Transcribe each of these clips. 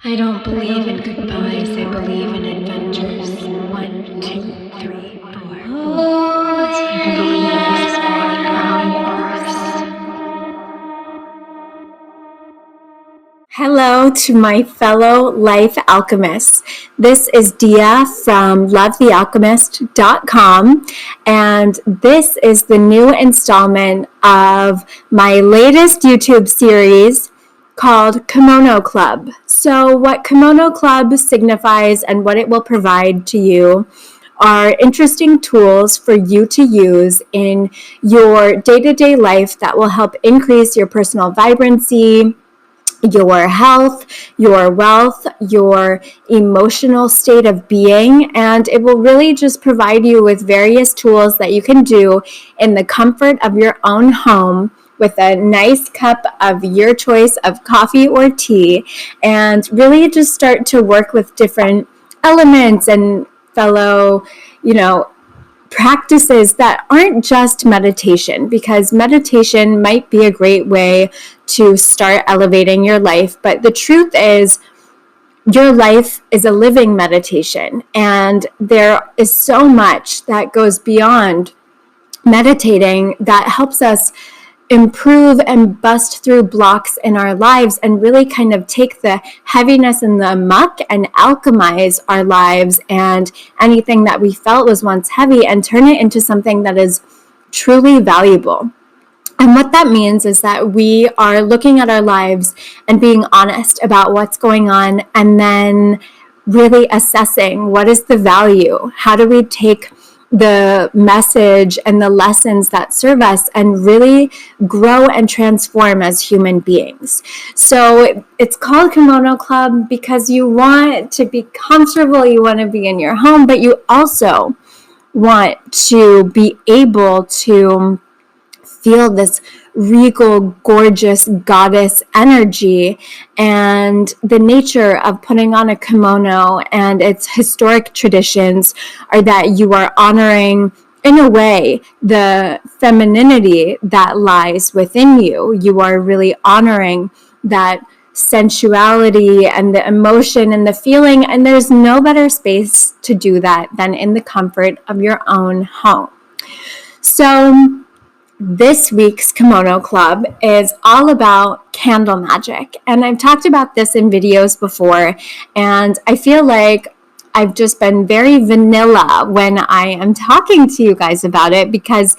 I don't believe in goodbyes, I believe in adventures. 1, 2, 3, 4. I believe in exploring our universe. Hello to my fellow Life Alchemists. This is Diya from lovethealchemist.com, and this is the new installment of my latest YouTube series called Kimono Club. So what Kimono Club signifies and what it will provide to you are interesting tools for you to use in your day-to-day life that will help increase your personal vibrancy, your health, your wealth, your emotional state of being, and it will really just provide you with various tools that you can do in the comfort of your own home with a nice cup of your choice of coffee or tea, and really just start to work with different elements and fellow, practices that aren't just meditation, because meditation might be a great way to start elevating your life. But the truth is, your life is a living meditation, and there is so much that goes beyond meditating that helps us improve and bust through blocks in our lives and really kind of take the heaviness and the muck and alchemize our lives and anything that we felt was once heavy and turn it into something that is truly valuable. And what that means is that we are looking at our lives and being honest about what's going on, and then really assessing what is the value. How do we take the message and the lessons that serve us and really grow and transform as human beings? So it's called Kimono Club because you want to be comfortable, you want to be in your home, but you also want to be able to feel this regal, gorgeous goddess energy. And the nature of putting on a kimono and its historic traditions are that you are honoring, in a way, the femininity that lies within you. You are really honoring that sensuality and the emotion and the feeling, and there's no better space to do that than in the comfort of your own home. So this week's Kimono Club is all about candle magic, and I've talked about this in videos before, and I feel like I've just been very vanilla when I am talking to you guys about it because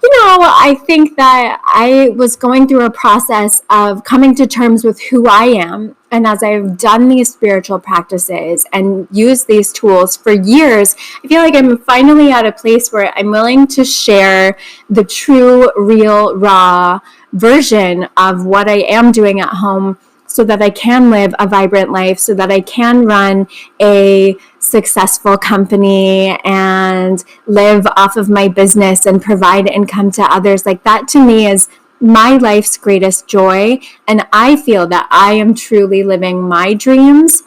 I think that I was going through a process of coming to terms with who I am. And as I've done these spiritual practices and used these tools for years, I feel like I'm finally at a place where I'm willing to share the true, real, raw version of what I am doing at home so that I can live a vibrant life, so that I can run a successful company and live off of my business and provide income to others. Like, that to me is my life's greatest joy. And I feel that I am truly living my dreams.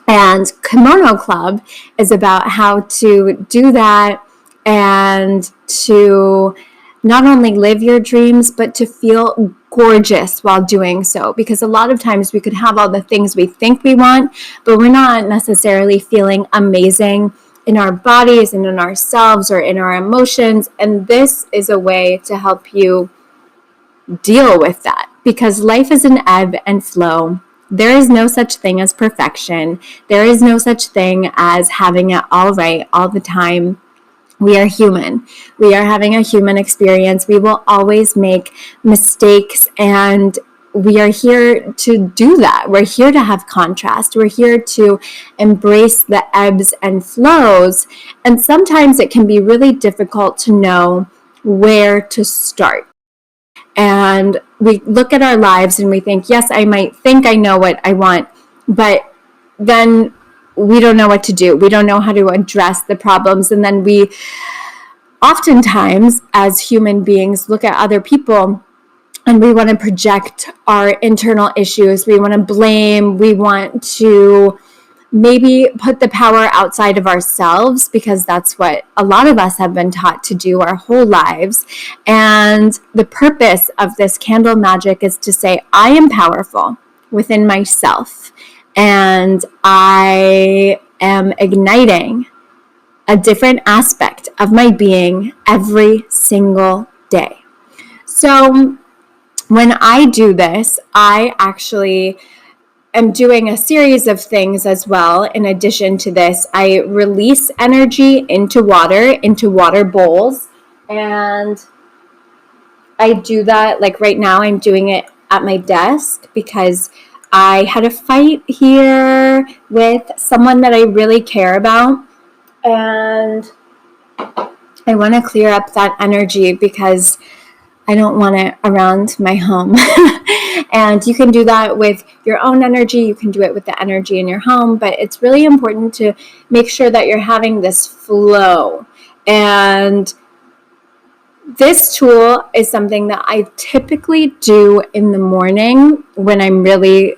And Kimono Club is about how to do that and to not only live your dreams, but to feel gorgeous while doing so. Because a lot of times we could have all the things we think we want, but we're not necessarily feeling amazing in our bodies and in ourselves or in our emotions. And this is a way to help you deal with that, because life is an ebb and flow. There is no such thing as perfection. There is no such thing as having it all right all the time. We are human. We are having a human experience. We will always make mistakes, and we are here to do that. We're here to have contrast. We're here to embrace the ebbs and flows. And sometimes it can be really difficult to know where to start. And we look at our lives and we think, yes, I might think I know what I want, but then we don't know what to do. We don't know how to address the problems. And then we oftentimes, as human beings, look at other people and we want to project our internal issues. We want to blame. We want to maybe put the power outside of ourselves, because that's what a lot of us have been taught to do our whole lives. And the purpose of this candle magic is to say, I am powerful within myself. and I am igniting a different aspect of my being every single day. So when I do this, I actually am doing a series of things as well. In addition to this, I release energy into water bowls, and I do that, like right now I'm doing it at my desk because I had a fight here with someone that I really care about, and I want to clear up that energy because I don't want it around my home. And you can do that with your own energy. You can do it with the energy in your home, but it's really important to make sure that you're having this flow. And this tool is something that I typically do in the morning when I'm really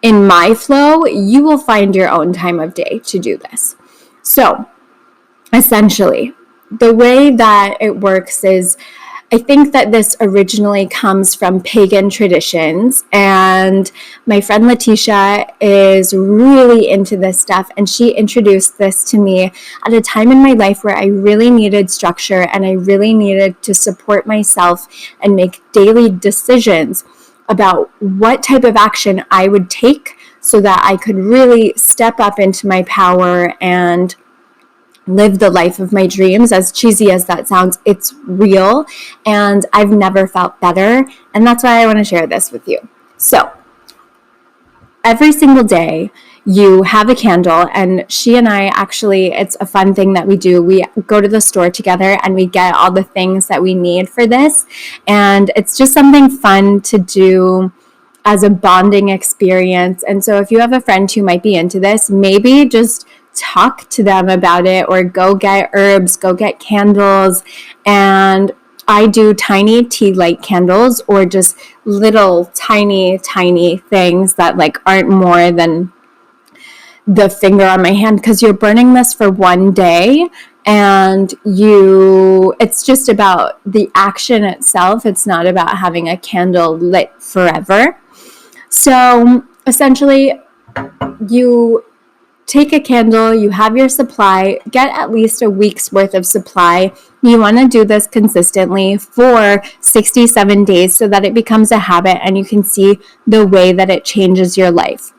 in my flow. You will find your own time of day to do this. So essentially, the way that it works is, I think that this originally comes from pagan traditions, and my friend Letitia is really into this stuff, and she introduced this to me at a time in my life where I really needed structure and I really needed to support myself and make daily decisions about what type of action I would take so that I could really step up into my power and live the life of my dreams. As cheesy as that sounds, it's real, and I've never felt better, and that's why I want to share this with you. So every single day you have a candle, and she and I actually, it's a fun thing that we do. We go to the store together and we get all the things that we need for this, and it's just something fun to do as a bonding experience. And so if you have a friend who might be into this, maybe just talk to them about it, or go get herbs, go get candles. And I do tiny tea light candles, or just little tiny things that like aren't more than the finger on my hand, because you're burning this for one day, and it's just about the action itself. It's not about having a candle lit forever. So essentially, you take a candle, you have your supply, get at least a week's worth of supply. You want to do this consistently for 67 days so that it becomes a habit and you can see the way that it changes your life.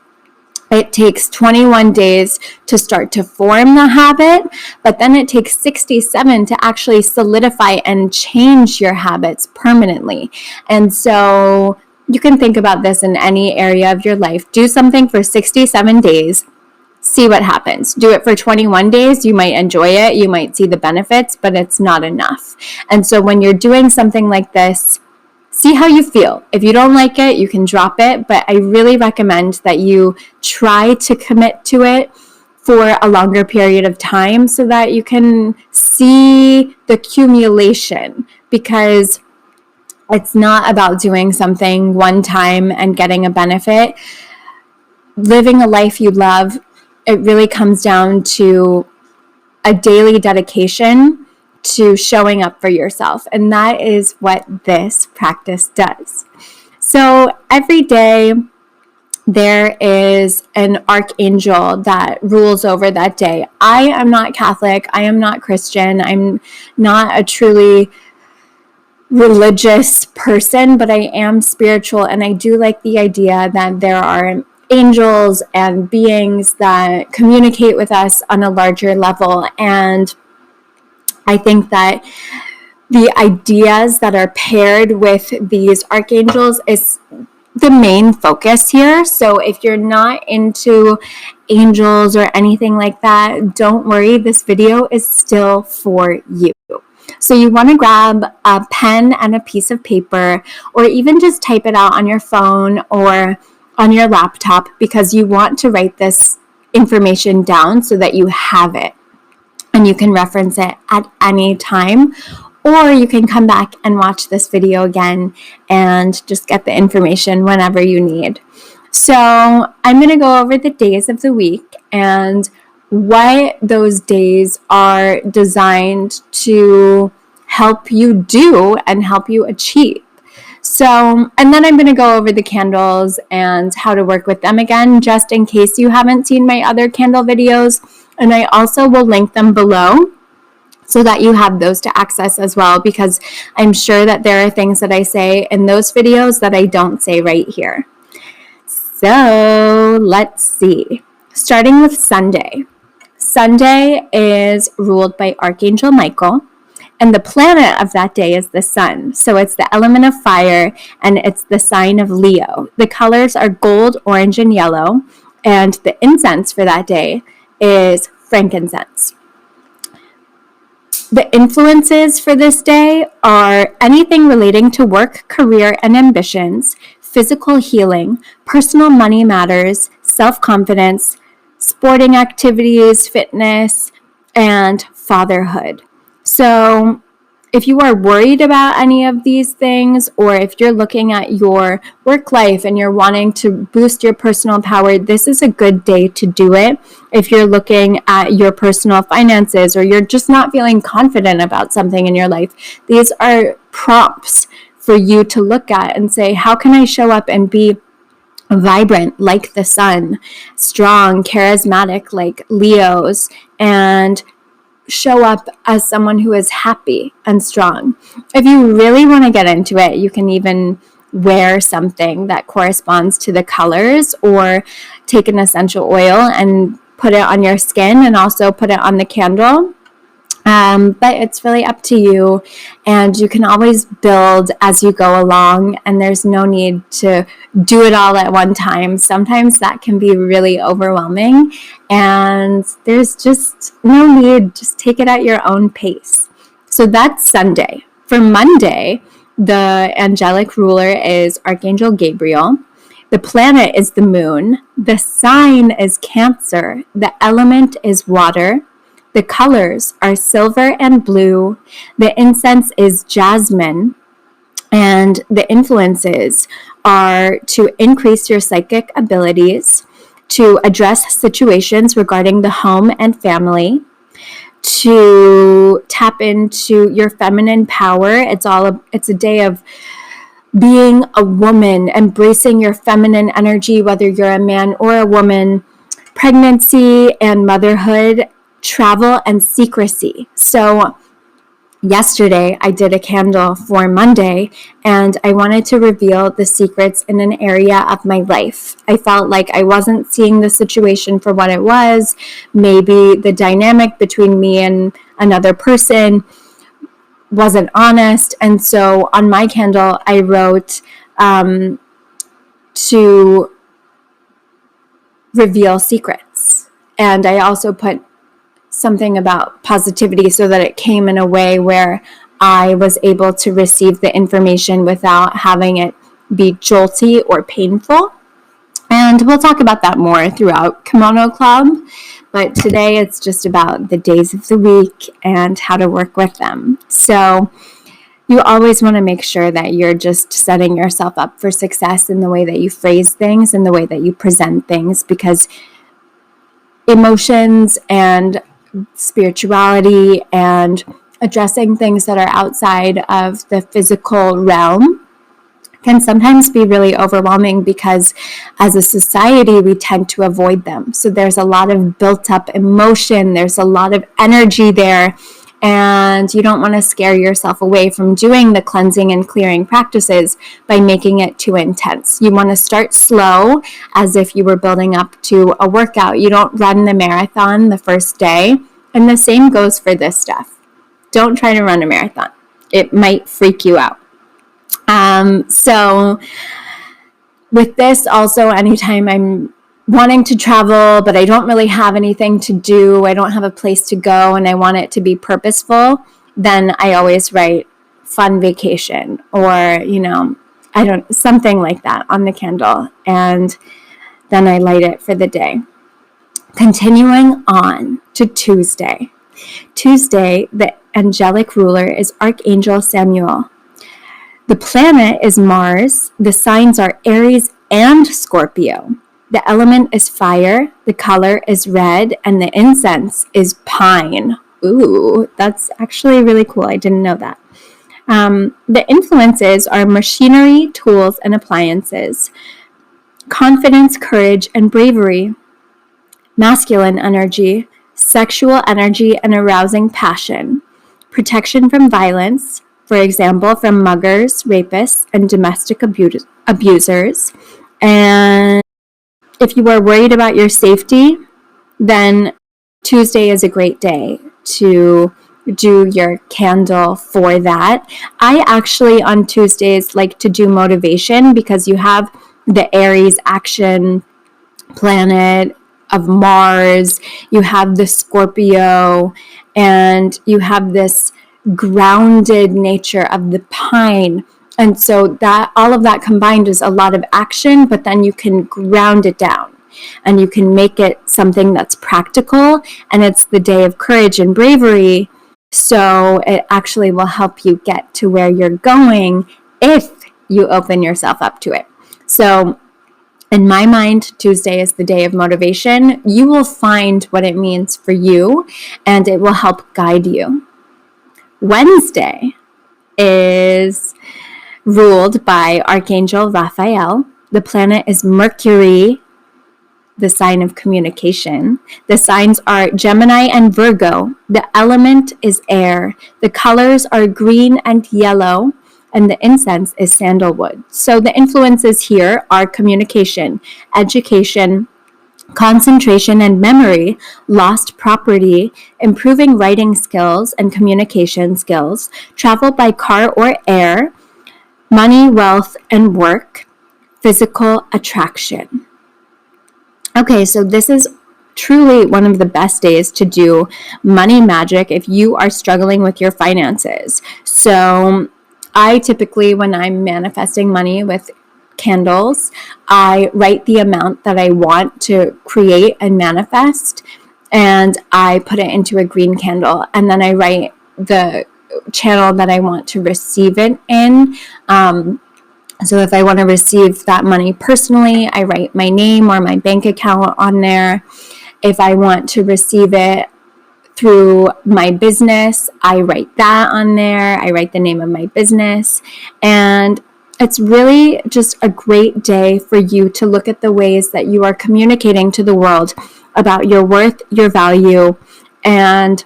It takes 21 days to start to form the habit, but then it takes 67 to actually solidify and change your habits permanently. And so you can think about this in any area of your life. Do something for 67 days. See what happens. Do it for 21 days. You might enjoy it. You might see the benefits, but it's not enough. And so when you're doing something like this, see how you feel. If you don't like it, you can drop it. But I really recommend that you try to commit to it for a longer period of time so that you can see the accumulation, because it's not about doing something one time and getting a benefit. Living a life you love, it really comes down to a daily dedication to showing up for yourself. And that is what this practice does. So every day there is an archangel that rules over that day. I am not Catholic. I am not Christian. I'm not a truly religious person, but I am spiritual, and I do like the idea that there are angels and beings that communicate with us on a larger level. And I think that the ideas that are paired with these archangels is the main focus here. So if you're not into angels or anything like that, don't worry, this video is still for you. So you want to grab a pen and a piece of paper, or even just type it out on your phone or on your laptop, because you want to write this information down so that you have it and you can reference it at any time. Or you can come back and watch this video again and just get the information whenever you need. So I'm going to go over the days of the week and what those days are designed to help you do and help you achieve. So, and then I'm going to go over the candles and how to work with them again, just in case you haven't seen my other candle videos. And I also will link them below so that you have those to access as well, because I'm sure that there are things that I say in those videos that I don't say right here. So let's see. Starting with Sunday. Sunday is ruled by Archangel Michael, and the planet of that day is the sun. So it's the element of fire, and it's the sign of Leo. The colors are gold, orange, and yellow, and the incense for that day is frankincense. The influences for this day are anything relating to work, career, and ambitions, physical healing, personal money matters, self-confidence, sporting activities, fitness, and fatherhood. So if you are worried about any of these things, or if you're looking at your work life and you're wanting to boost your personal power, this is a good day to do it. If you're looking at your personal finances, or you're just not feeling confident about something in your life, these are prompts for you to look at and say, how can I show up and be vibrant like the sun, strong, charismatic like Leos, and show up as someone who is happy and strong. If you really want to get into it, you can even wear something that corresponds to the colors, or take an essential oil and put it on your skin and also put it on the candle. But it's really up to you, and you can always build as you go along, and there's no need to do it all at one time. Sometimes that can be really overwhelming, and there's just no need. Just take it at your own pace. So that's Sunday. For Monday, the angelic ruler is Archangel Gabriel. The planet is the moon. The sign is Cancer. The element is water. The colors are silver and blue. The incense is jasmine. And the influences are to increase your psychic abilities, to address situations regarding the home and family, to tap into your feminine power. It's a day of being a woman, embracing your feminine energy, whether you're a man or a woman, pregnancy and motherhood, travel, and secrecy. So yesterday I did a candle for Monday, and I wanted to reveal the secrets in an area of my life. I felt like I wasn't seeing the situation for what it was. Maybe the dynamic between me and another person wasn't honest. And so on my candle, I wrote to reveal secrets. And I also put something about positivity so that it came in a way where I was able to receive the information without having it be jolty or painful. And we'll talk about that more throughout Kimono Club. But today it's just about the days of the week and how to work with them. So you always want to make sure that you're just setting yourself up for success in the way that you phrase things and the way that you present things, because emotions and spirituality and addressing things that are outside of the physical realm can sometimes be really overwhelming, because as a society we tend to avoid them. So there's a lot of built up emotion, there's a lot of energy there, and you don't want to scare yourself away from doing the cleansing and clearing practices by making it too intense. You want to start slow, as if you were building up to a workout. You don't run the marathon the first day, and the same goes for this stuff. Don't try to run a marathon. It might freak you out. So with this also, anytime I'm wanting to travel, but I don't really have anything to do, I don't have a place to go, and I want it to be purposeful, then I always write fun vacation, or, something like that on the candle, and then I light it for the day. Continuing on to Tuesday. Tuesday, the angelic ruler is Archangel Samuel. The planet is Mars. The signs are Aries and Scorpio. The element is fire. The color is red. And the incense is pine. Ooh, that's actually really cool. I didn't know that. The influences are machinery, tools, and appliances, confidence, courage, and bravery, masculine energy, sexual energy and arousing passion, protection from violence, for example, from muggers, rapists, and domestic abusers. And if you are worried about your safety, then Tuesday is a great day to do your candle for that. I actually on Tuesdays like to do motivation because you have the Aries action planet of Mars, you have the Scorpio, and you have this grounded nature of the pine. And so that all of that combined is a lot of action, but then you can ground it down and you can make it something that's practical, and it's the day of courage and bravery. So it actually will help you get to where you're going if you open yourself up to it. So in my mind, Tuesday is the day of motivation. You will find what it means for you, and it will help guide you. Wednesday is ruled by Archangel Raphael. The planet is Mercury, the sign of communication. The signs are Gemini and Virgo. The element is air. The colors are green and yellow, and the incense is sandalwood. So the influences here are communication, education, concentration and memory, lost property, improving writing skills and communication skills, travel by car or air, money, wealth, and work, physical attraction. Okay, so this is truly one of the best days to do money magic if you are struggling with your finances. So I typically, when I'm manifesting money with candles, I write the amount that I want to create and manifest, and I put it into a green candle, and then I write the channel that I want to receive it in. So if I want to receive that money personally, I write my name or my bank account on there. If I want to receive it through my business, I write that on there. I write the name of my business. And it's really just a great day for you to look at the ways that you are communicating to the world about your worth, your value, and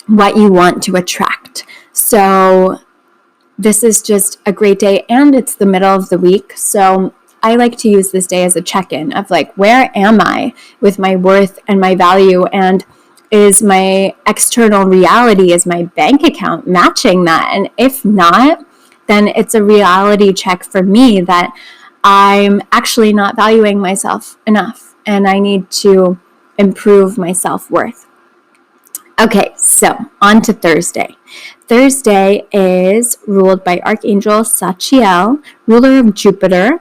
what you want to attract. So this is just a great day, and it's the middle of the week. So I like to use this day as a check-in of like, where am I with my worth and my value? And is my external reality, is my bank account matching that? And if not, then it's a reality check for me that I'm actually not valuing myself enough and I need to improve my self-worth. Okay, so on to Thursday. Thursday is ruled by Archangel Sachiel, ruler of Jupiter,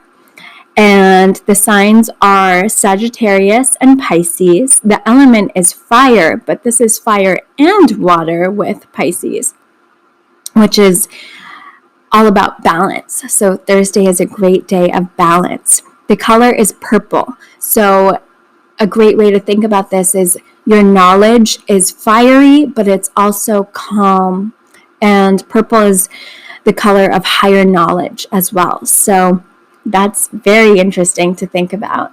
and the signs are Sagittarius and Pisces. The element is fire, but this is fire and water with Pisces, which is all about balance. So Thursday is a great day of balance. The color is purple. So a great way to think about this is your knowledge is fiery, but it's also calm. And purple is the color of higher knowledge as well. So that's very interesting to think about.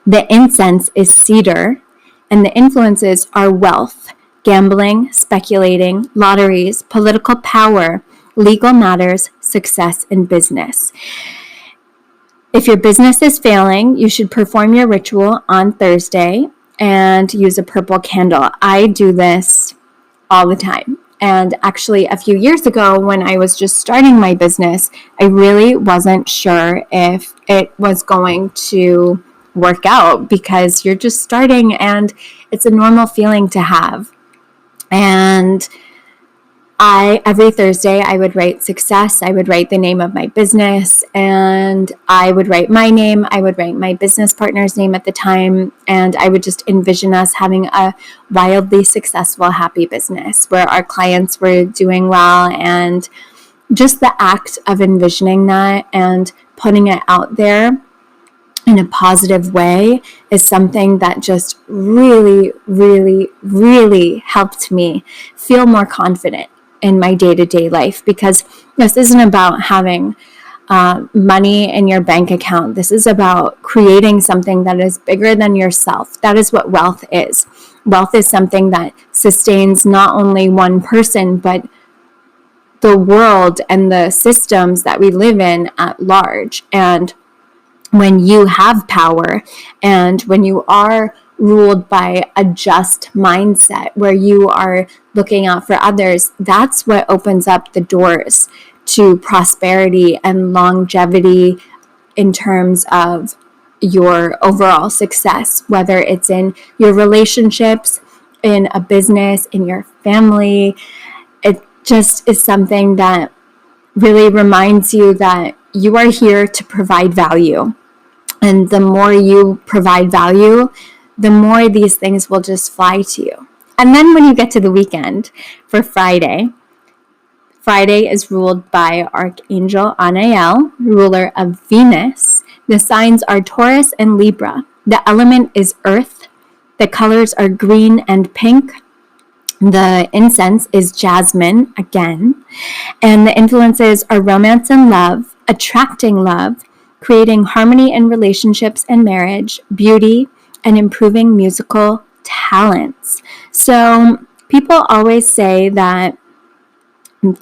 The incense is cedar, and the influences are wealth, gambling, speculating, lotteries, political power, legal matters, success in business. If your business is failing, you should perform your ritual on Thursday and use a purple candle. I do this all the time. And actually, a few years ago, when I was just starting my business, I really wasn't sure if it was going to work out because you're just starting and it's a normal feeling to have. And every Thursday, I would write success. I would write the name of my business, and I would write my name. I would write my business partner's name at the time, and I would just envision us having a wildly successful, happy business where our clients were doing well. And just the act of envisioning that and putting it out there in a positive way is something that just really, really, really helped me feel more confident. in my day-to-day life, because this isn't about having money in your bank account. This is about creating something that is bigger than yourself. That is what wealth is. Wealth is something that sustains not only one person, but the world and the systems that we live in at large. And when you have power and when you are ruled by a just mindset where you are looking out for others, that's what opens up the doors to prosperity and longevity in terms of your overall success, whether it's in your relationships, in a business, in your family. It just is something that really reminds you that you are here to provide value. And the more you provide value, the more these things will just fly to you. And then when you get to the weekend for Friday is ruled by Archangel Anael, ruler of Venus. The signs are Taurus and Libra. The element is earth. The colors are green and pink. The incense is jasmine, again. And the influences are romance and love, attracting love, creating harmony in relationships and marriage, beauty, and improving musical talents. So people always say that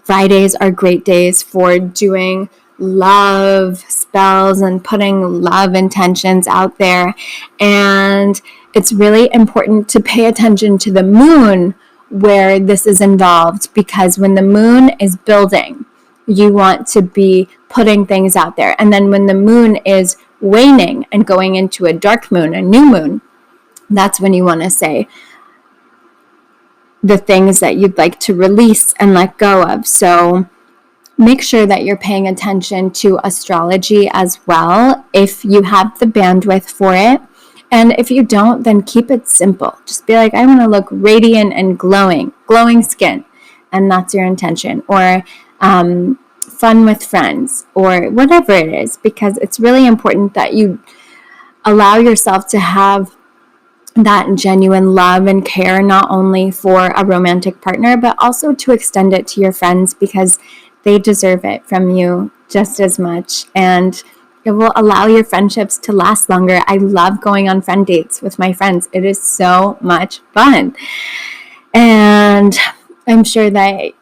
Fridays are great days for doing love spells and putting love intentions out there. And it's really important to pay attention to the moon where this is involved, because when the moon is building, you want to be putting things out there. And then when the moon is waning and going into a dark moon, a new moon, that's when you want to say the things that you'd like to release and let go of. So make sure that you're paying attention to astrology as well if you have the bandwidth for it. And if you don't, then keep it simple. Just be like, I want to look radiant and glowing skin. And that's your intention. Or fun with friends, or whatever it is, because it's really important that you allow yourself to have that genuine love and care, not only for a romantic partner, but also to extend it to your friends, because they deserve it from you just as much. And it will allow your friendships to last longer. I love going on friend dates with my friends. It is so much fun. And I'm sure that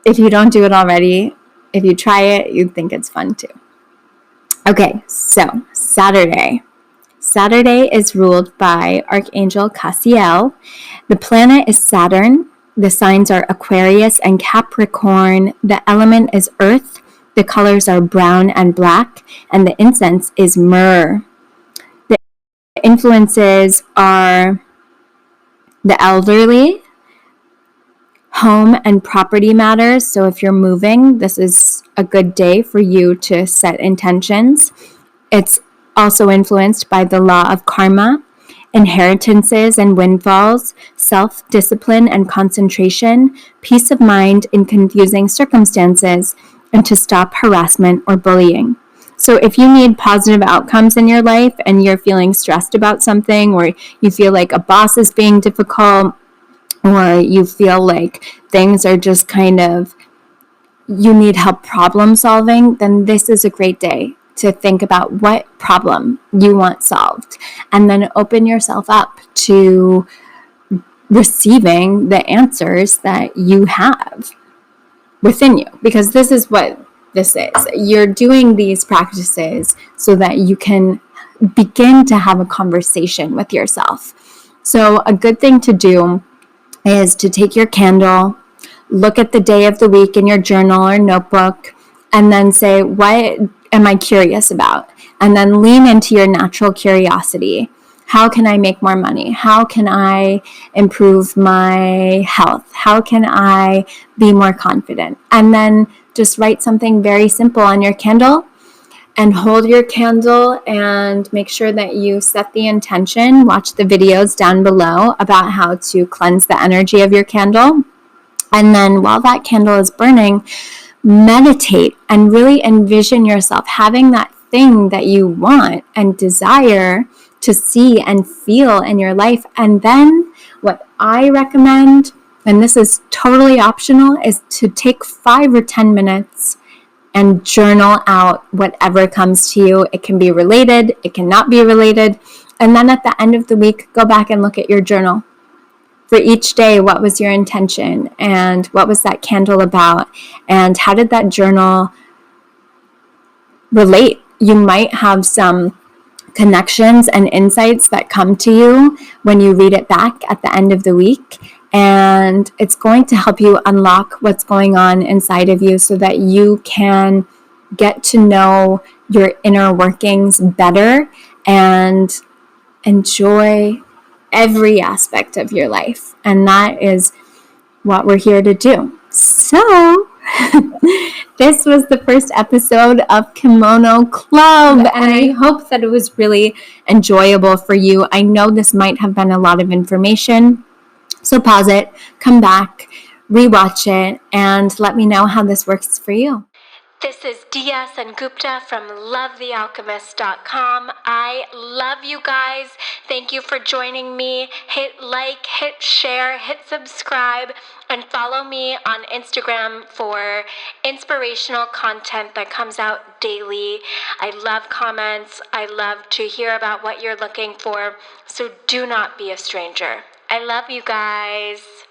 if you don't do it already, if you try it, you'd think it's fun too. Okay, so Saturday. Saturday is ruled by Archangel Cassiel. The planet is Saturn. The signs are Aquarius and Capricorn. The element is earth. The colors are brown and black. And the incense is myrrh. The influences are the elderly, home and property matters. So if you're moving, this is a good day for you to set intentions. It's also influenced by the law of karma, inheritances and windfalls, self-discipline and concentration, peace of mind in confusing circumstances, and to stop harassment or bullying. So if you need positive outcomes in your life and you're feeling stressed about something, or you feel like a boss is being difficult, or you feel like things are just kind of, you need help problem solving, then this is a great day to think about what problem you want solved, and then open yourself up to receiving the answers that you have within you, because this is what this is. You're doing these practices so that you can begin to have a conversation with yourself. So a good thing to do is to take your candle, look at the day of the week in your journal or notebook, and then say, what am I curious about? And then lean into your natural curiosity. How can I make more money? How can I improve my health? How can I be more confident? And then just write something very simple on your candle, and hold your candle and make sure that you set the intention. Watch the videos down below about how to cleanse the energy of your candle. And then while that candle is burning, meditate and really envision yourself having that thing that you want and desire to see and feel in your life. And then what I recommend and this is totally optional, is to take 5 or 10 minutes and journal out whatever comes to you. It can be related, it cannot be related. And then at the end of the week, go back and look at your journal. For each day, what was your intention? And what was that candle about? And how did that journal relate? You might have some connections and insights that come to you when you read it back at the end of the week. And it's going to help you unlock what's going on inside of you so that you can get to know your inner workings better and enjoy every aspect of your life. And that is what we're here to do. So, this was the first episode of Kimono Club, and I hope that it was really enjoyable for you. I know this might have been a lot of information, so pause it, come back, rewatch it, and let me know how this works for you. This is Diya SenGupta from LoveTheAlchemist.com. I love you guys. Thank you for joining me. Hit like, hit share, hit subscribe, and follow me on Instagram for inspirational content that comes out daily. I love comments. I love to hear about what you're looking for. So do not be a stranger. I love you guys.